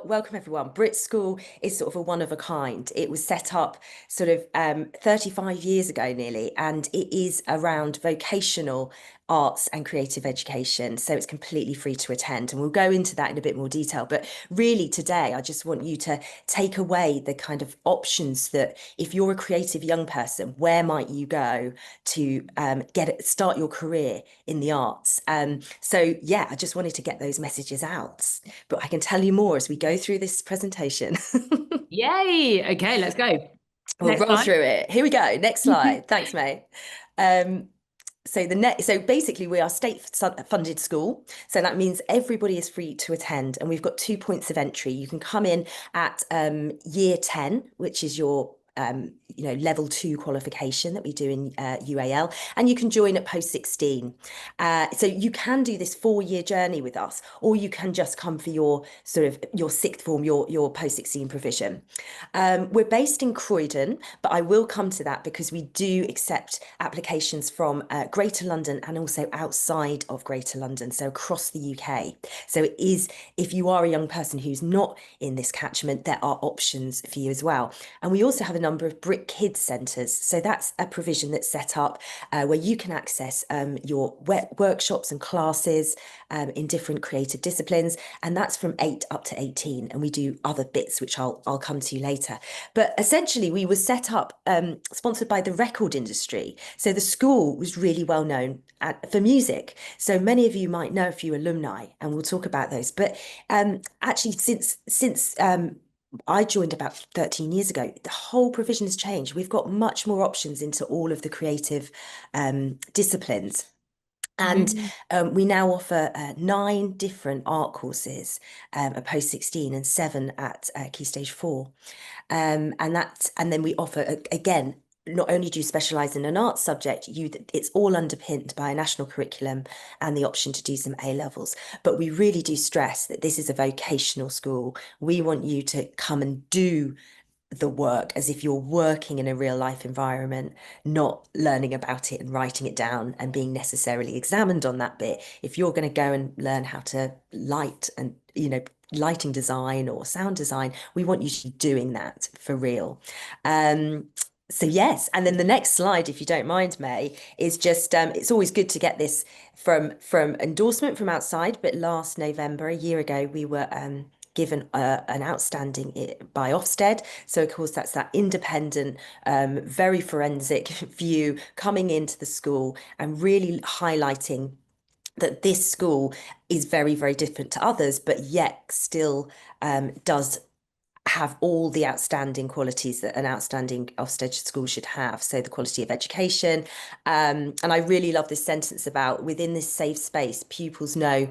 welcome everyone. BRIT School is sort of a one of a kind. It was set up sort of 35 years ago nearly, and it is around vocational arts and creative education. So it's completely free to attend. And we'll go into that in a bit more detail. But really today, I just want you to take away the kind of options that if you're a creative young person, where might you go to start your career in the arts? So yeah, I just wanted to get those messages out. But I can tell you more as we go through this presentation. Yay. Okay, let's go. We'll Next roll slide. through it. Here we go. Next slide. Thanks, May. Um, so basically we are state funded school. So that means everybody is free to attend, and we've got 2 points of entry. You can come in at year 10, which is your level 2 qualification that we do in UAL, and you can join at post 16. So you can do this 4-year journey with us, or you can just come for your sort of your sixth form, your post 16 provision. We're based in Croydon, but I will come to that because we do accept applications from Greater London and also outside of Greater London, so across the UK. So it is, if you are a young person who's not in this catchment, there are options for you as well. And we also have a number of BRIT Kids centres. So that's a provision that's set up where you can access your workshops and classes in different creative disciplines. And that's from 8 up to 18. And we do other bits, which I'll come to later. But essentially, we were set up, sponsored by the record industry. So the school was really well known for music. So many of you might know a few alumni, and we'll talk about those. But actually, since I joined about 13 years ago, the whole provision has changed. We've got much more options into all of the creative disciplines. And we now offer 9 different art courses at post 16 and 7 at Key Stage 4. And then we offer, again, not only do you specialise in an art subject, it's all underpinned by a national curriculum and the option to do some A levels. But we really do stress that this is a vocational school. We want you to come and do the work as if you're working in a real life environment, not learning about it and writing it down and being necessarily examined on that bit. If you're going to go and learn how to light and, lighting design or sound design, we want you to be doing that for real. So yes, and then the next slide, if you don't mind, May, is just it's always good to get this from endorsement from outside. But last November, a year ago, we were given an outstanding by Ofsted. So of course that's that independent, very forensic view coming into the school and really highlighting that this school is very, very different to others, but yet still does have all the outstanding qualities that an outstanding Ofsted school should have. So the quality of education. And I really love this sentence about within this safe space, pupils know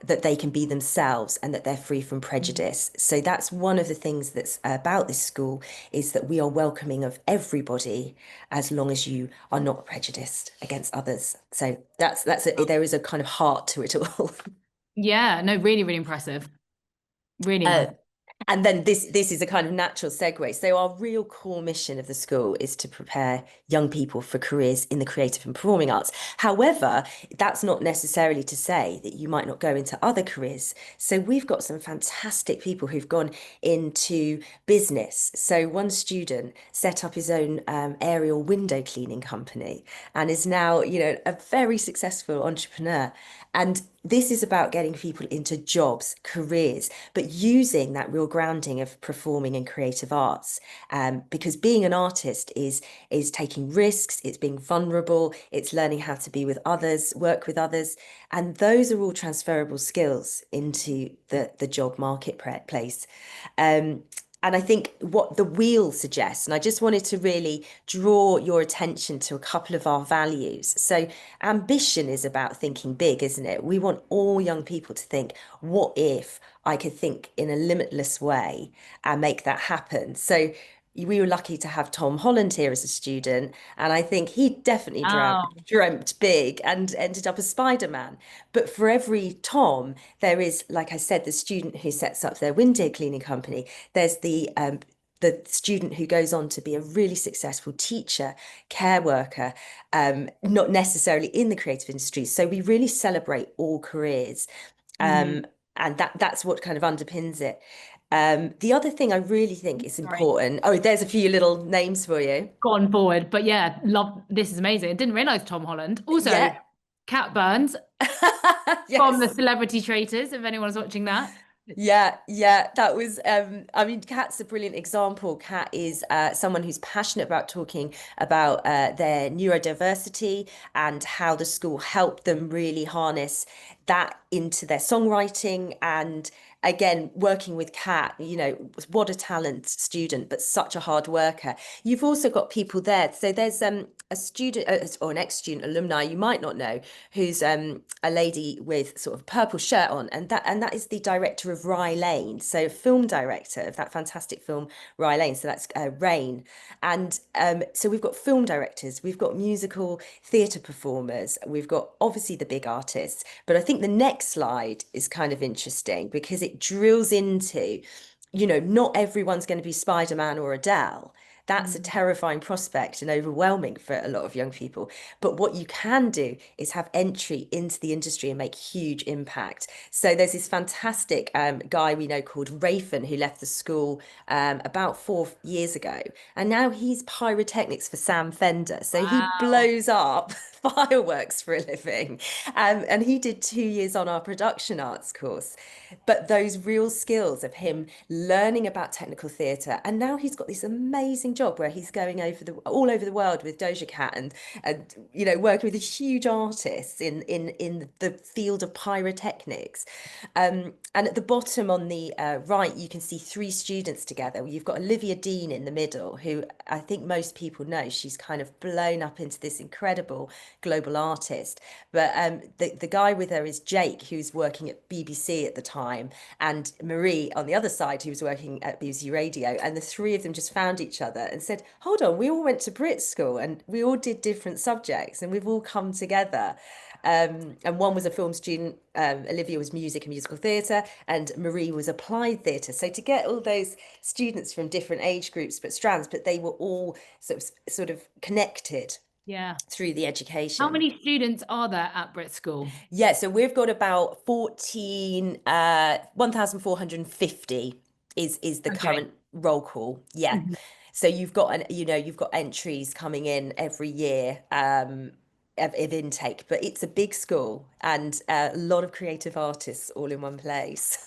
that they can be themselves and that they're free from prejudice. So that's one of the things that's about this school, is that we are welcoming of everybody as long as you are not prejudiced against others. So there is a kind of heart to it all. Yeah, no, really, really impressive. Really Uh, impressive. And then this is a kind of natural segue. So our real core mission of the school is to prepare young people for careers in the creative and performing arts. However, that's not necessarily to say that you might not go into other careers. So we've got some fantastic people who've gone into business. So one student set up his own aerial window cleaning company and is now, a very successful entrepreneur. And this is about getting people into jobs, careers, but using that real grounding of performing and creative arts. Because being an artist is taking risks, it's being vulnerable, it's learning how to be with others, work with others. And those are all transferable skills into the job marketplace. And I think what the wheel suggests, and I just wanted to really draw your attention to a couple of our values. So ambition is about thinking big, isn't it? We want all young people to think, what if I could think in a limitless way and make that happen? So we were lucky to have Tom Holland here as a student, and I think he definitely Oh, dreamt big and ended up as Spider-Man. But for every Tom, there is, like I said, the student who sets up their window cleaning company. There's the student who goes on to be a really successful teacher, care worker, not necessarily in the creative industry. So we really celebrate all careers. mhm. And that's what kind of underpins it. The other thing I really think is Sorry, important. Oh, there's a few little names for you. gone forward. But yeah, love this is amazing. I didn't realize Tom Holland. Also, Yeah. Cat Burns from the Yes. Celebrity Traitors, if anyone's watching that. Yeah, yeah, that was I mean, Kat's a brilliant example. Kat is someone who's passionate about talking about their neurodiversity and how the school helped them really harness that into their songwriting. And again, working with Kat, you know, what a talent student, but such a hard worker. You've also got people there. So there's a student or an ex-student alumni you might not know, who's a lady with sort of purple shirt on, and that is the director of Rye Lane, so film director of that fantastic film Rye Lane. So that's Rain, and so we've got film directors, we've got musical theatre performers, we've got obviously the big artists. But I think the next slide is kind of interesting because it drills into, you know, not everyone's going to be Spider-Man or Adele. That's a Mm. terrifying prospect and overwhelming for a lot of young people. But what you can do is have entry into the industry and make huge impact. So there's this fantastic guy we know called Rafin who left the school about 4 years ago. And now he's pyrotechnics for Sam Fender. So he Wow. blows up fireworks for a living. And he did 2 years on our production arts course. But those real skills of him learning about technical theatre, and now he's got this amazing job where he's going over the all over the world with Doja Cat and you know, working with these huge artists in the field of pyrotechnics. And at the bottom on the right, you can see three students together. You've got Olivia Dean in the middle, who I think most people know. She's kind of blown up into this incredible global artist. But the guy with her is Jake, who's working at BBC at the time, and Marie on the other side, who was working at BBC Radio. And the three of them just found each other and said, hold on, we all went to BRIT School and we all did different subjects and we've all come together. And one was a film student, Olivia was music and musical theatre, and Marie was applied theatre. So to get all those students from different age groups but strands, but they were all sort of connected Yeah. through the How education. many students are there at BRIT School? Yeah, so we've got about 1,450 is the Okay. current roll call. Yeah. Mhm. So you've got you've got entries coming in every year of intake, but it's a big school and a lot of creative artists all in one place.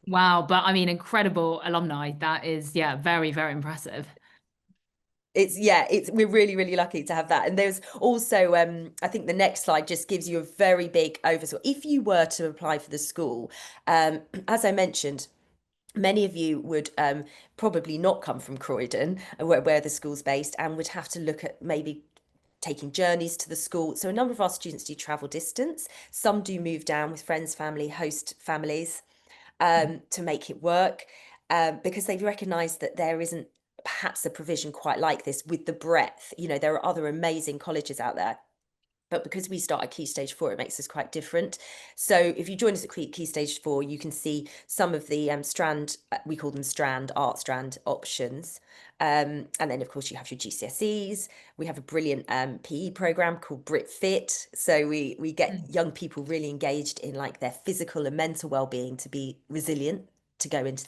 Wow, but I mean, incredible alumni. That is, yeah, very, very impressive. It's we're really, really lucky to have that. And there's also I think the next slide just gives you a very big overview. If you were to apply for the school, as I mentioned, many of you would probably not come from Croydon, where the school's based, and would have to look at maybe taking journeys to the school. So a number of our students do travel distance. Some do move down with friends, family, host families to make it work because they've recognised that there isn't perhaps a provision quite like this with the breadth. You know, there are other amazing colleges out there. But because we start at Key Stage 4, it makes us quite different. So if you join us at Key Stage 4, you can see some of the strand, we call them art strand options. And then, of course, you have your GCSEs. We have a brilliant PE program called BRIT Fit. So we get Mm. young people really engaged in like their physical and mental well-being to be resilient to go into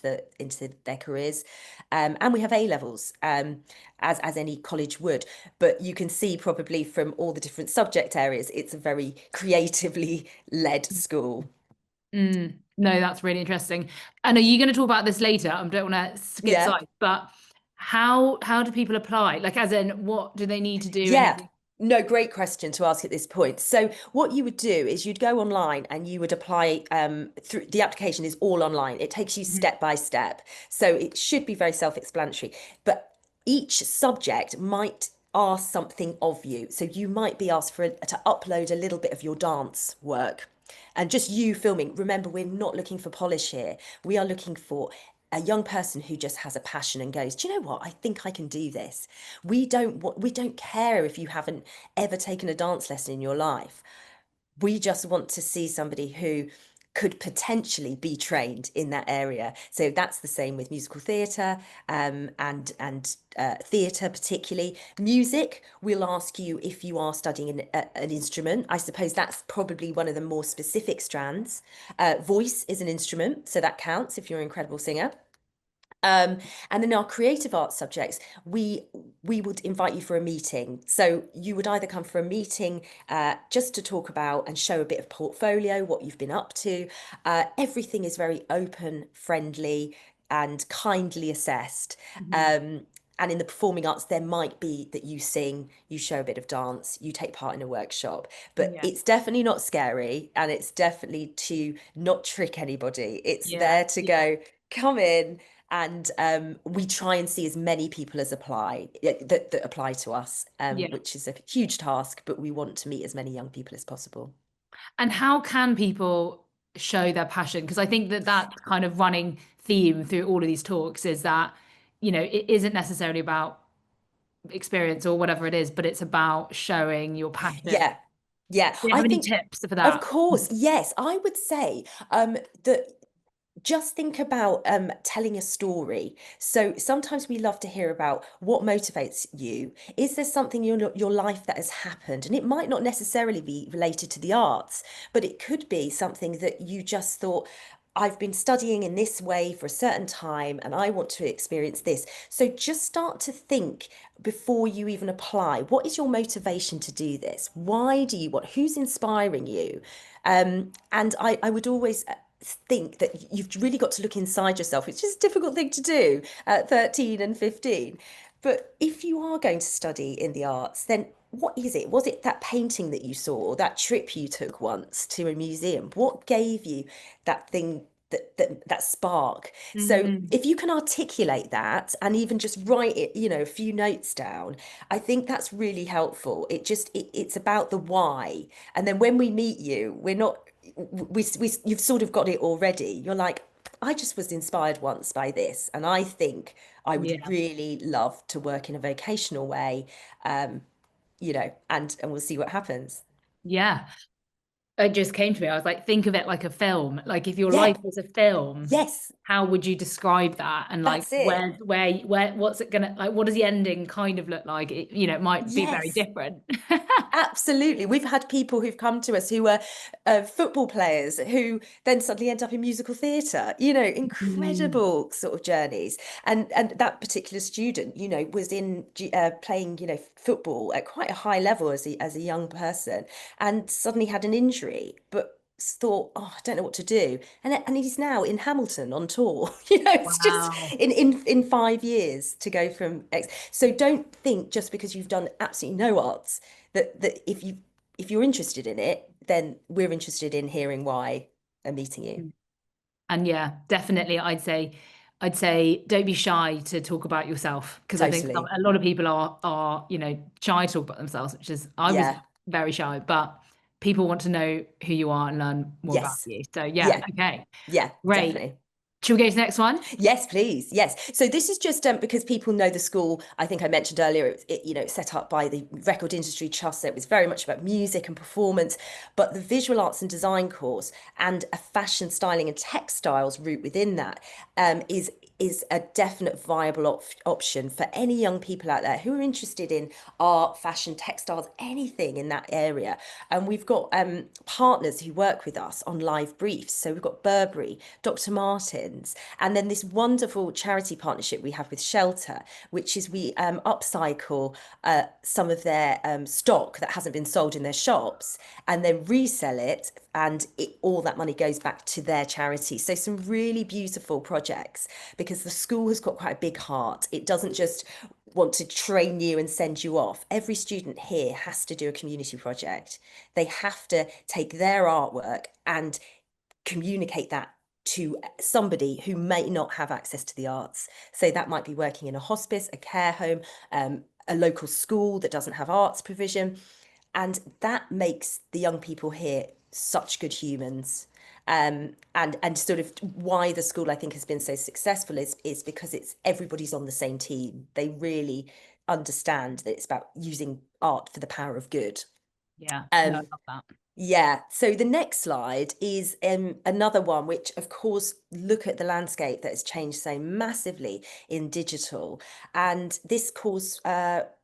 their careers. And we have A levels, as any college would. But you can see probably from all the different subject areas, it's a very creatively led school. No, that's really interesting. And are you going to talk about this later? I don't want to skip Yeah. side, but how do people apply? Like, as in, what do they need to do and Yeah. everything? No, great question to ask at this point. So what you would do is you'd go online and you would apply through the application is all online. It takes you Mhm. step by step. So it should be very self-explanatory. But each subject might ask something of you. So you might be asked to upload a little bit of your dance work and just you filming. Remember, we're not looking for polish here. We are looking for a young person who just has a passion and goes, do you know what? I think I can do this. We don't care if you haven't ever taken a dance lesson in your life. We just want to see somebody who could potentially be trained in that area. So that's the same with musical theatre and theatre, particularly music. We'll ask you if you are studying an instrument. I suppose that's probably one of the more specific strands. Voice is an instrument, so that counts if you're an incredible singer. Um, and then our creative arts subjects, we would invite you for a meeting. So you would either come for a meeting just to talk about and show a bit of portfolio, what you've been up to. Everything is very open, friendly, and kindly assessed. Mhm. Um, and in the performing arts, there might be that you sing, you show a bit of dance, you take part in a workshop, but Yeah. it's definitely not scary, and it's definitely to not trick anybody. It's Yeah. there to Yeah. go, come in, and we try and see as many people as that apply to us, Yeah. which is a huge task, but we want to meet as many young people as possible. And how can people show their passion? Because I think that that kind of running theme through all of these talks is that, it isn't necessarily about experience or whatever it is, but it's about showing your passion. Yeah, yeah. Do you I have any think, tips for of that? course, yes, I would say that just think about telling a story. So sometimes we love to hear about what motivates you. Is there something in your life that has happened? And it might not necessarily be related to the arts, but it could be something that you just thought, I've been studying in this way for a certain time and I want to experience this. So just start to think before you even apply. What is your motivation to do this? Why do you want? Who's inspiring you? And I would always think that you've really got to look inside yourself, which is a difficult thing to do at 13 and 15. But if you are going to study in the arts, then what is it? Was it that painting that you saw, or that trip you took once to a museum? What gave you that thing, that spark? So Mm, if you can articulate that and even just write it, a few notes down, I think that's really helpful. It's about the why. And then when we meet you, we're not you've sort of got it already. You're like, I just was inspired once by this, and I think I would yeah. really love to work in a vocational way, and we'll see what happens. Yeah. It just came to me. I was like, think of it like a film. Like if your Yeah, life was a film, yes, how would you describe that? And like that's it. what's it gonna like? What does the ending kind of look like? It might be very Yes. different. Absolutely. We've had people who've come to us who were football players who then suddenly end up in musical theatre, Mm, incredible sort of journeys. And that particular student, was playing, football at quite a high level as a young person, and suddenly had an injury, but thought, oh, I don't know what to do. And he's now in Hamilton on tour. It's just wow. in 5 years to go from X. So don't think just because you've done absolutely no arts that if you're interested in it, then we're interested in hearing why and meeting you. And yeah, definitely I'd say don't be shy to talk about yourself because I think Totally. a lot of people are, shy to talk about themselves, which is I was Yeah. very shy, but people want to know who you are and learn more about Yes. you. So yeah, Yeah. okay. Yeah, Great. definitely. Should we go to the next one? Yes, please. Yes. So this is just because people know the school. I think I mentioned earlier, it's set up by the Record Industry Trust. So it was very much about music and performance, but the visual arts and design course and a fashion styling and textiles route within that is a definite viable option for any young people out there who are interested in art, fashion, textiles, anything in that area. And we've got partners who work with us on live briefs. So we've got Burberry, Dr. Martens, and then this wonderful charity partnership we have with Shelter, which is we upcycle some of their stock that hasn't been sold in their shops and then resell it. And all that money goes back to their charity. So some really beautiful projects because the school has got quite a big heart. It doesn't just want to train you and send you off. Every student here has to do a community project. They have to take their artwork and communicate that to somebody who may not have access to the arts. So that might be working in a hospice, a care home, a local school that doesn't have arts provision. And that makes the young people here such good humans. And sort of why the school I think has been so successful is because it's everybody's on the same team. They really understand that it's about using art for the power of good. Yeah, no, I Um, love that. yeah, so the next slide is another one, which of course, look at the landscape that has changed so massively in digital. And this course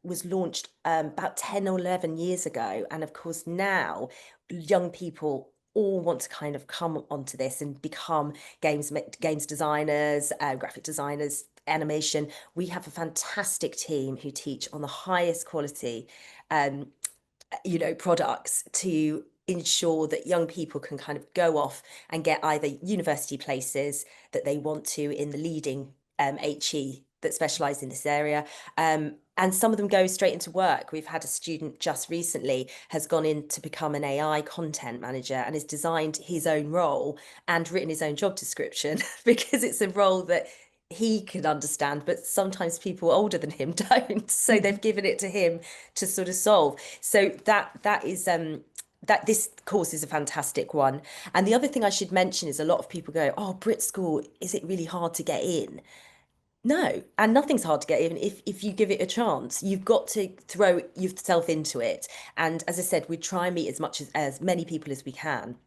was launched about 10 or 11 years ago. And of course, now young people all want to kind of come onto this and become games designers, graphic designers, animation. We have a fantastic team who teach on the highest quality um, products to ensure that young people can kind of go off and get either university places that they want to in the leading HE that specialise in this area. And some of them go straight into work. We've had a student just recently has gone in to become an AI content manager and has designed his own role and written his own job description because it's a role that he can understand, but sometimes people older than him don't. So they've given it to him to sort of solve. So that is that this course is a fantastic one. And the other thing I should mention is a lot of people go, "Oh, BRIT School, is it really hard to get in?" No, and nothing's hard to get in if you give it a chance. You've got to throw yourself into it. And as I said, we try and meet as many people as we can.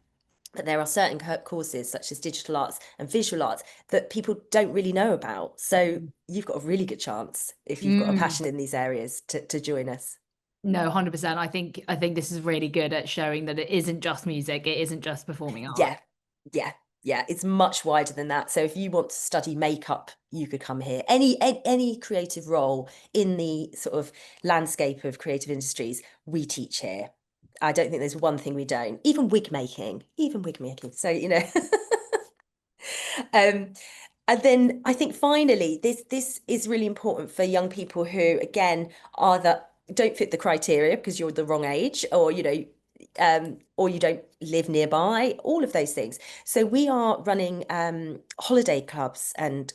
But there are certain courses such as digital arts and visual arts that people don't really know about. So you've got a really good chance if you've got a Mm. passion in these areas to join us. No, 100%. I think this is really good at showing that it isn't just music, it isn't just performing art. Yeah, yeah, yeah. It's much wider than that. So if you want to study makeup, you could come here. Any creative role in the sort of landscape of creative industries, we teach here. I don't think there's one thing we don't. Even wig making. So, Um, and then I think finally, this is really important for young people who, again, either don't fit the criteria because you're the wrong age, or you don't live nearby, all of those things. So we are running holiday clubs and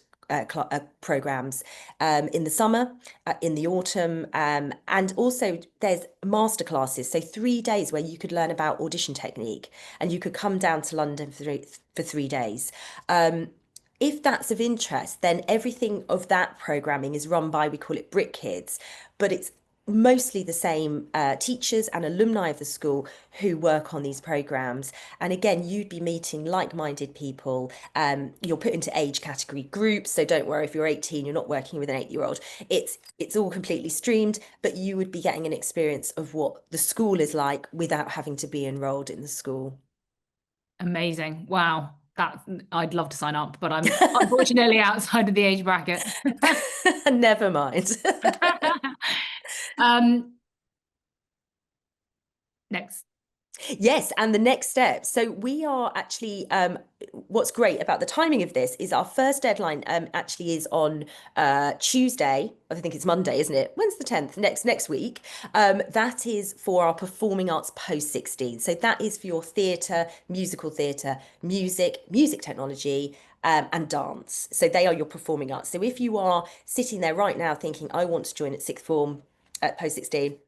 programs in the summer, in the autumn, and also there's master classes. So 3 days where you could learn about audition technique, and you could come down to London for 3 days. If that's of interest, then everything of that programming is run by, we call it BRIT Kids, but it's mostly the same teachers and alumni of the school who work on these programs. And again, you'd be meeting like-minded people. You're put into age category groups, so don't worry if you're 18, you're not working with an 8-year-old. It's all completely streamed, but you would be getting an experience of what the school is like without having to be enrolled in the school. Amazing. Wow. That I'd love to sign up, but I'm unfortunately outside of the age bracket. Never mind. Um, next. Yes, and the next step. So we are actually, what's great about the timing of this is our first deadline actually is on Tuesday. I think it's Monday, isn't it? When's the 10th? Next week. That is for our performing arts post 16. So that is for your theatre, musical theatre, music technology, and dance. So they are your performing arts. So if you are sitting there right now thinking, I want to join at sixth form at post 16,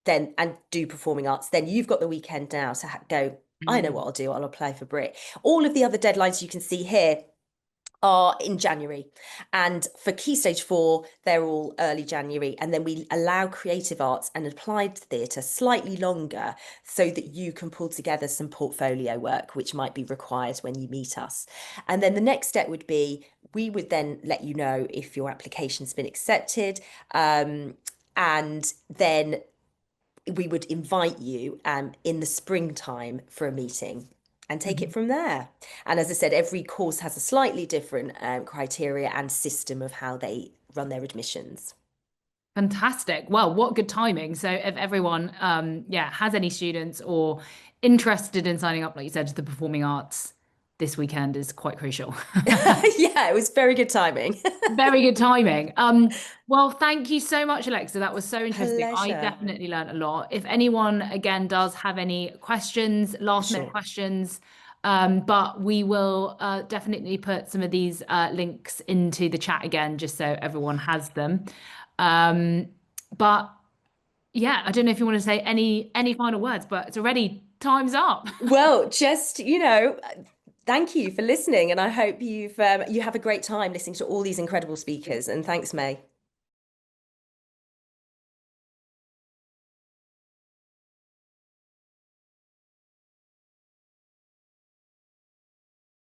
then and do performing arts, then you've got the weekend now to go, I know what I'll do, I'll apply for BRIT. All of the other deadlines you can see here are in January, and for Key Stage 4 they're all early January, and then we allow creative arts and applied theatre slightly longer so that you can pull together some portfolio work which might be required when you meet us. And then the next step would be we would then let you know if your application's been accepted, and then we would invite you in the springtime for a meeting and take it Mhm. from there. And as I said, every course has a slightly different criteria and system of how they run their admissions. Fantastic. Well, what good timing. So if everyone yeah, has any students or interested in signing up, like you said, to the performing arts, this weekend is quite crucial. Yeah, it was very good timing. Very good timing. Well, thank you so much, Alexa. That was so interesting. I Pleasure. definitely learned a lot. If anyone again does have any questions, For last minute sure. questions, but we will definitely put some of these links into the chat again, just so everyone has them. Um, but yeah, I don't know if you want to say any final words, but it's already time's up. Well, just, thank you for listening, and I hope you have a great time listening to all these incredible speakers. And thanks, May.